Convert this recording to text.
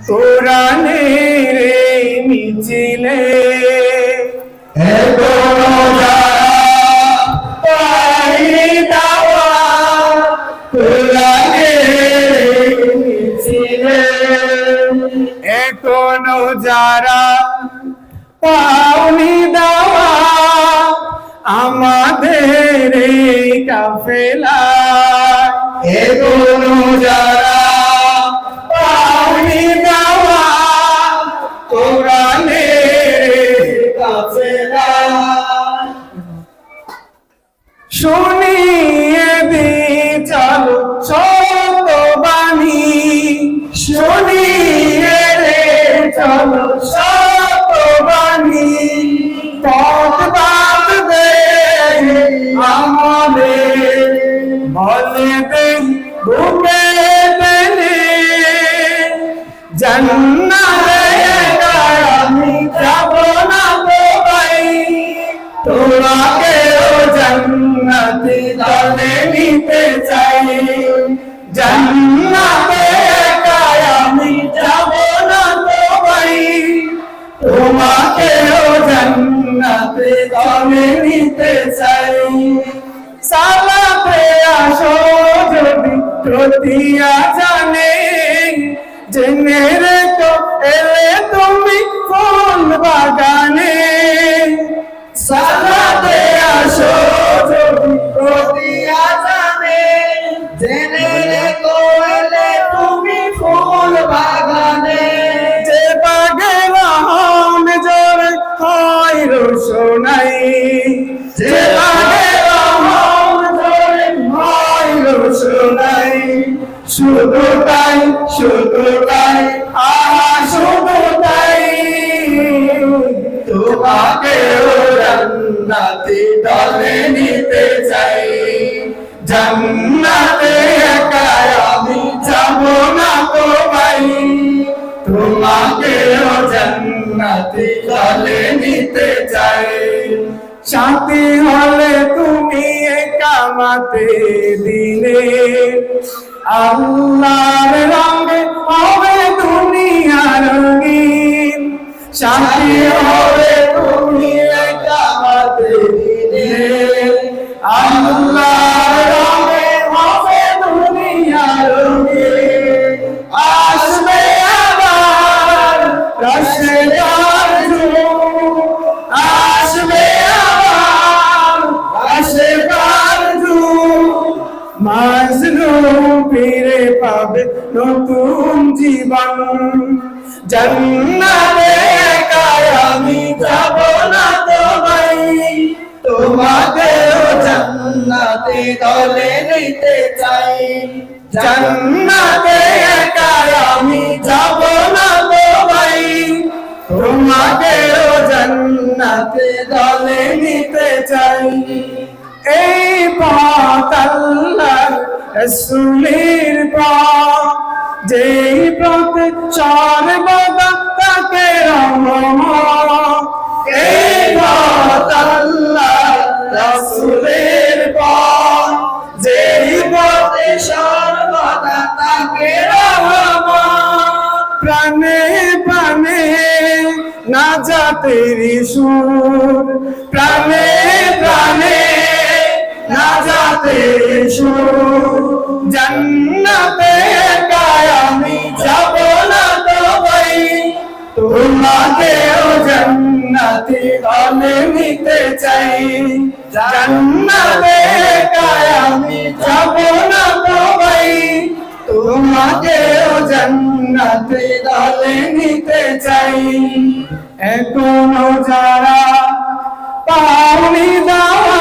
কোরআনের এই মিছিলে এখনো যারা পাই দাওয়াত কোরআনের এই মিছিলে, এখনো যারা পাওনি দাওয়াত আমাদের এই কাফেলায়, এখনো যারা পাওনি দাওয়াত কোরআনের কাফেলায়, শুনিয়ে দি চলো সত বাণী, শুনিয়ে রে চলো সত বাণী, পথ বাঁধবে আমাদের, বলে দে বুকে পেলে জান্নাতে একা আমি যাব না তো ভাই, তোমাকেও জান্নাতে দলে নিতে চাই, জান্নাতে একা আমি যাব না তো ভাই, তোমাকেও জান্নাতে দলে নিতে চাই। সালাতে আসো যদি প্রতিয়া জানে, জেনে রেখো এলে তুমি ফুল বাগানে, সালাতে আসো যদি প্রতিয়া জানে, জেনে রেখো এলে তুমি ফুল বাগানে, যে বাগে রহম জোরে হয় রোশনাই, যে বাগে রহম জোরে হয় রোশনাই, শুধু তাই আহা শুধু তাই, তোমাকেও জান্নাতে দলে নিতে চাই, জান্নাতে একা আমি যাব না তো ভাই, তোমাকেও জান্নাতে দলে নিতে চাই। সাথী হলে তুমি কামাতে দিলে, আল্লাহর রঙে হবে দুনিয়া রঙিন, সাথী হবে তুমি কামাতে দিলে, আল্লাহর রঙে হবে দুনিয়া রঙিন, আসবে আবার রাশেদার যুগ, আসবে আবার রাশেদার যুগ, মাজলুম ফিরে পাবে নতুন জীবন, জান্নাতে একা আমি যাব না তো ভাই, তোমাকেও জান্নাতে দলে নিতে চাই, জান্নাতে একা আমি যাব না তো ভাই, তোমাকেও জান্নাতে দলে নিতে চাই। এই পথ আল্লাহর রাসূলের পথ, যেই পথে সর্বদা তাকে রহমত, এই পথ আল্লাহর রাসূলের পথ, যেই পথে সর্বদা তাকে রহমত, প্রাণে প্রাণে নাজাতের সুর, প্রাণে প্রাণে নাজাতের সুর, জান্নাতে একা আমি যাব না তো ভাই, তোমাকেও জান্নাতে দলে নিতে চাই, জান্নাতে একা আমি যাব না তো ভাই, তোমাকেও জান্নাতে দলে নিতে চাই। এখনো যারা পাওনি দাওয়াত